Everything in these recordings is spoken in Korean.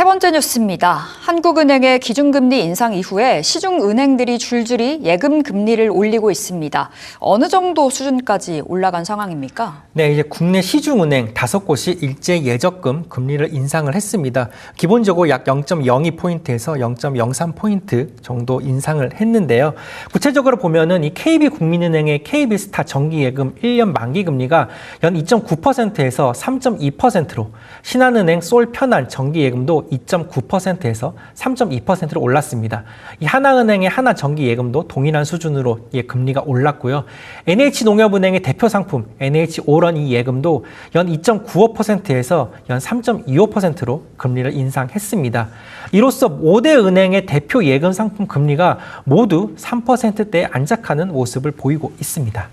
세 번째 뉴스입니다. 한국은행의 기준금리 인상 이후에 시중은행들이 줄줄이 예금 금리를 올리고 있습니다. 어느 정도 수준까지 올라간 상황입니까? 네, 이제 국내 시중은행 5곳이 일제 예적금 금리를 인상을 했습니다. 기본적으로 약 0.02포인트에서 0.03포인트 정도 인상을 했는데요. 구체적으로 보면은 이 KB국민은행의 KB스타 정기예금 1년 만기 금리가 연 2.9%에서 3.2%로, 신한은행 솔편안 정기예금도 2.9%에서 3.2%로 올랐습니다. 이 하나은행의 하나정기예금도 동일한 수준으로 금리가 올랐고요. NH농협은행의 대표 상품 NH오런 이 예금도 연 2.95%에서 연 3.25%로 금리를 인상했습니다. 이로써 5대 은행의 대표 예금 상품 금리가 모두 3%대에 안착하는 모습을 보이고 있습니다.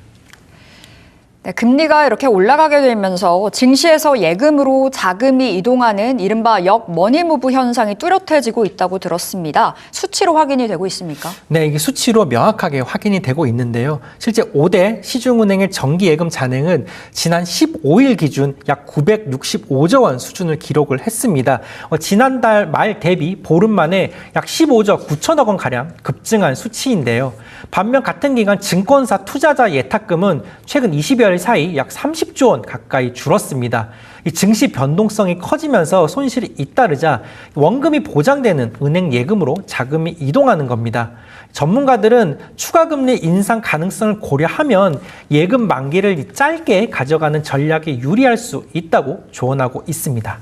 네, 금리가 이렇게 올라가게 되면서 증시에서 예금으로 자금이 이동하는 이른바 역머니무브 현상이 뚜렷해지고 있다고 들었습니다. 수치로 확인이 되고 있습니까? 네, 이게 수치로 명확하게 확인이 되고 있는데요. 실제 5대 시중은행의 정기예금 잔액은 지난 15일 기준 약 965조 원 수준을 기록을 했습니다. 지난달 말 대비 보름 만에 약 15조 9천억 원가량 급증한 수치인데요. 반면 같은 기간 증권사 투자자 예탁금은 최근 20여일 사이 약 30조 원 가까이 줄었습니다. 이 증시 변동성이 커지면서 손실이 잇따르자 원금이 보장되는 은행 예금으로 자금이 이동하는 겁니다. 전문가들은 추가 금리 인상 가능성을 고려하면 예금 만기를 짧게 가져가는 전략에 유리할 수 있다고 조언하고 있습니다.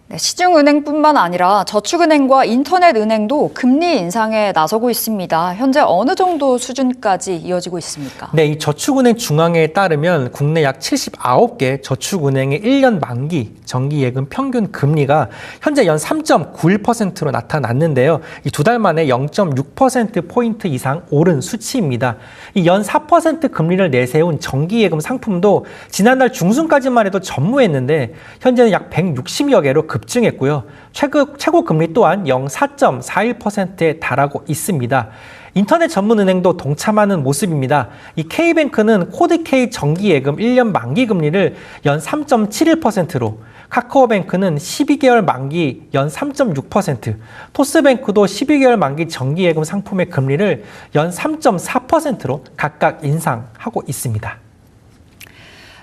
네, 시중은행뿐만 아니라 저축은행과 인터넷은행도 금리 인상에 나서고 있습니다. 현재 어느 정도 수준까지 이어지고 있습니까? 네, 이 저축은행 중앙회에 따르면 국내 약 79개 저축은행의 1년 만기 정기예금 평균 금리가 현재 연 3.91%로 나타났는데요. 이 두 달 만에 0.6%포인트 이상 오른 수치입니다. 이 연 4% 금리를 내세운 정기예금 상품도 지난달 중순까지만 해도 전무했는데 현재는 약 160여 개로 급증했고요. 최고 금리 또한 영 4.41%에 달하고 있습니다. 인터넷 전문은행도 동참하는 모습입니다. 이 K뱅크는 코드K 정기예금 1년 만기 금리를 연 3.71%로, 카카오뱅크는 12개월 만기 연 3.6%, 토스뱅크도 12개월 만기 정기예금 상품의 금리를 연 3.4%로 각각 인상하고 있습니다.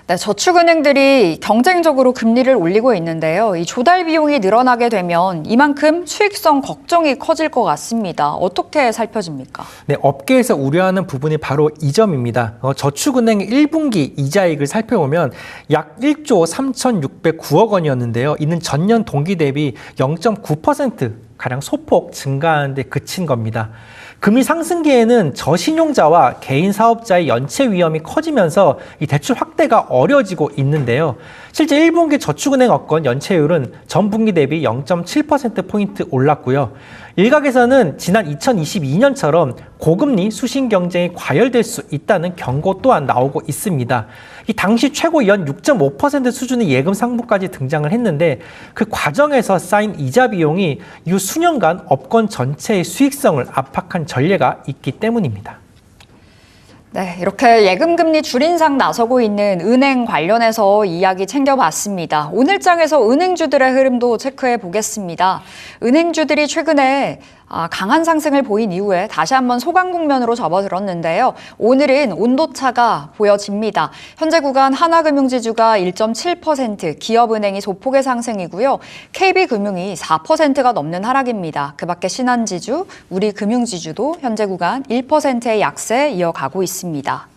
네, 저축은행들이 경쟁적으로 금리를 올리고 있는데요. 이 조달 비용이 늘어나게 되면 이만큼 수익성 걱정이 커질 것 같습니다. 어떻게 살펴집니까? 네, 업계에서 우려하는 부분이 바로 이 점입니다. 저축은행의 1분기 이자익을 살펴보면 약 1조 3,609억 원이었는데요. 이는 전년 동기 대비 0.9%가량 소폭 증가하는 데 그친 겁니다. 금리 상승기에는 저신용자와 개인 사업자의 연체 위험이 커지면서 이 대출 확대가 어려워지고 있는데요. 실제 1분기 저축은행 업권 연체율은 전분기 대비 0.7%포인트 올랐고요. 일각에서는 지난 2022년처럼 고금리 수신 경쟁이 과열될 수 있다는 경고 또한 나오고 있습니다. 이 당시 최고 연 6.5% 수준의 예금 상품까지 등장을 했는데 그 과정에서 쌓인 이자 비용이 이후 수년간 업권 전체의 수익성을 압박한 전례가 있기 때문입니다. 네, 이렇게 예금금리 줄인상 나서고 있는 은행 관련해서 이야기 챙겨봤습니다. 오늘 장에서 은행주들의 흐름도 체크해 보겠습니다. 은행주들이 최근에 강한 상승을 보인 이후에 다시 한번 소강 국면으로 접어들었는데요. 오늘은 온도차가 보여집니다. 현재 구간 하나금융지주가 1.7%, 기업은행이 소폭의 상승이고요. KB금융이 4%가 넘는 하락입니다. 그 밖에 신한지주, 우리금융지주도 현재 구간 1%의 약세 이어가고 있습니다.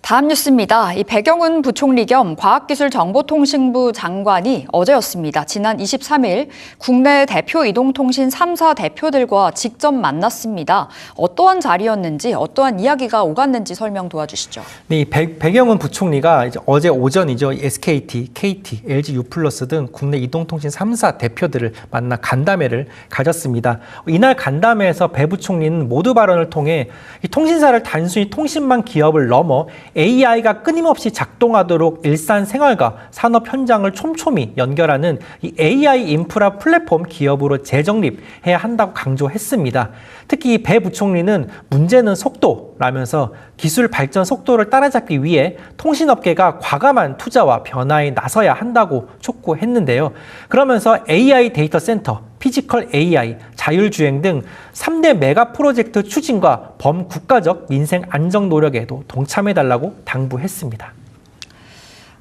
다음 뉴스입니다. 이 배경훈 부총리 겸 과학기술정보통신부 장관이 어제였습니다. 지난 23일 국내 대표 이동통신 3사 대표들과 직접 만났습니다. 어떠한 자리였는지, 어떠한 이야기가 오갔는지 설명 도와주시죠. 네, 배경훈 부총리가 이제 어제 오전이죠. SKT, KT, LG U+ 등 국내 이동통신 3사 대표들을 만나 간담회를 가졌습니다. 이날 간담회에서 배 부총리는 모두 발언을 통해 이 통신사를 단순히 통신망 기업을 넘어 AI가 끊임없이 작동하도록 일상생활과 산업 현장을 촘촘히 연결하는 이 AI 인프라 플랫폼 기업으로 재정립해야 한다고 강조했습니다. 특히 배 부총리는 문제는 속도라면서 기술 발전 속도를 따라잡기 위해 통신업계가 과감한 투자와 변화에 나서야 한다고 촉구했는데요. 그러면서 AI 데이터 센터, 피지컬 AI, 자율주행 등 3대 메가 프로젝트 추진과 범국가적 민생 안정 노력에도 동참해달라고 당부했습니다.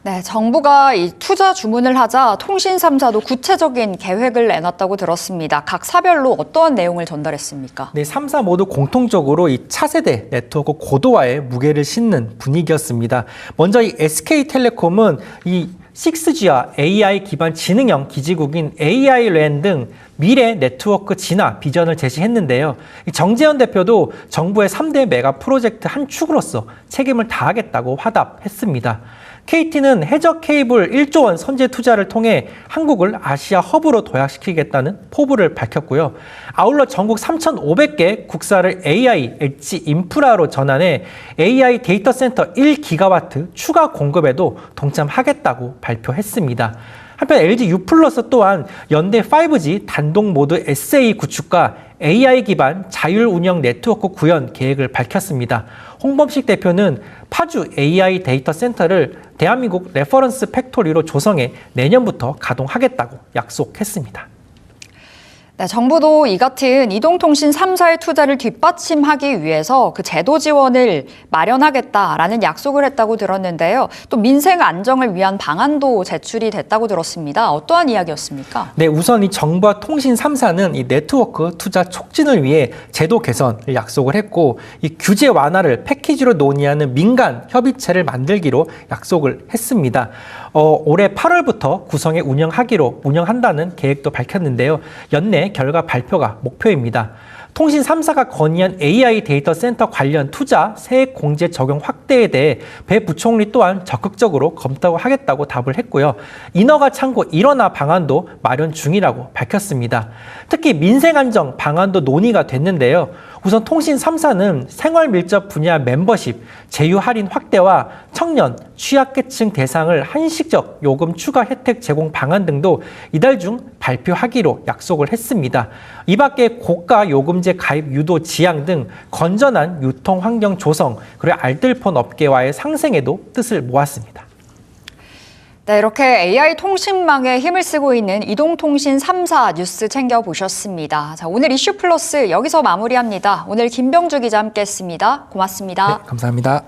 네, 정부가 이 투자 주문을 하자 통신 3사도 구체적인 계획을 내놨다고 들었습니다. 각 사별로 어떠한 내용을 전달했습니까? 네, 3사 모두 공통적으로 이 차세대 네트워크 고도화에 무게를 싣는 분위기였습니다. 먼저 이 SK텔레콤은 이 6G와 AI 기반 지능형 기지국인 AI랜 등 미래 네트워크 진화 비전을 제시했는데요. 정재현 대표도 정부의 3대 메가 프로젝트 한 축으로서 책임을 다하겠다고 화답했습니다. KT는 해저 케이블 1조 원 선제 투자를 통해 한국을 아시아 허브로 도약시키겠다는 포부를 밝혔고요. 아울러 전국 3,500개 국사를 AI 엣지 인프라로 전환해 AI 데이터 센터 1기가와트 추가 공급에도 동참하겠다고 발표했습니다. 한편 LG U+ 또한 연대 5G 단독 모드 SA 구축과 AI 기반 자율 운영 네트워크 구현 계획을 밝혔습니다. 홍범식 대표는 파주 AI 데이터 센터를 대한민국 레퍼런스 팩토리로 조성해 내년부터 가동하겠다고 약속했습니다. 네, 정부도 이 같은 이동통신 3사의 투자를 뒷받침하기 위해서 그 제도 지원을 마련하겠다라는 약속을 했다고 들었는데요. 또 민생 안정을 위한 방안도 제출이 됐다고 들었습니다. 어떠한 이야기였습니까? 네, 우선 이 정부와 통신 3사는 이 네트워크 투자 촉진을 위해 제도 개선을 약속을 했고, 이 규제 완화를 패키지로 논의하는 민간 협의체를 만들기로 약속을 했습니다. 올해 8월부터 구성해 운영한다는 계획도 밝혔는데요. 연내 결과 발표가 목표입니다. 통신 3사가 건의한 AI 데이터 센터 관련 투자 세액 공제 적용 확대에 대해 배 부총리 또한 적극적으로 검토하겠다고 답을 했고요. 인허가 창구 일원화 방안도 마련 중이라고 밝혔습니다. 특히 민생 안정 방안도 논의가 됐는데요. 우선 통신 3사는 생활 밀접 분야 멤버십, 제휴 할인 확대와 청년, 취약계층 대상을 한식적 요금 추가 혜택 제공 방안 등도 이달 중 발표하기로 약속을 했습니다. 이 밖에 고가 요금제 가입 유도 지양 등 건전한 유통 환경 조성, 그리고 알뜰폰 업계와의 상생에도 뜻을 모았습니다. 네, 이렇게 AI 통신망에 힘을 쓰고 있는 이동통신 3사 뉴스 챙겨보셨습니다. 자, 오늘 이슈 플러스 여기서 마무리합니다. 오늘 김병주 기자 함께했습니다. 고맙습니다. 네, 감사합니다.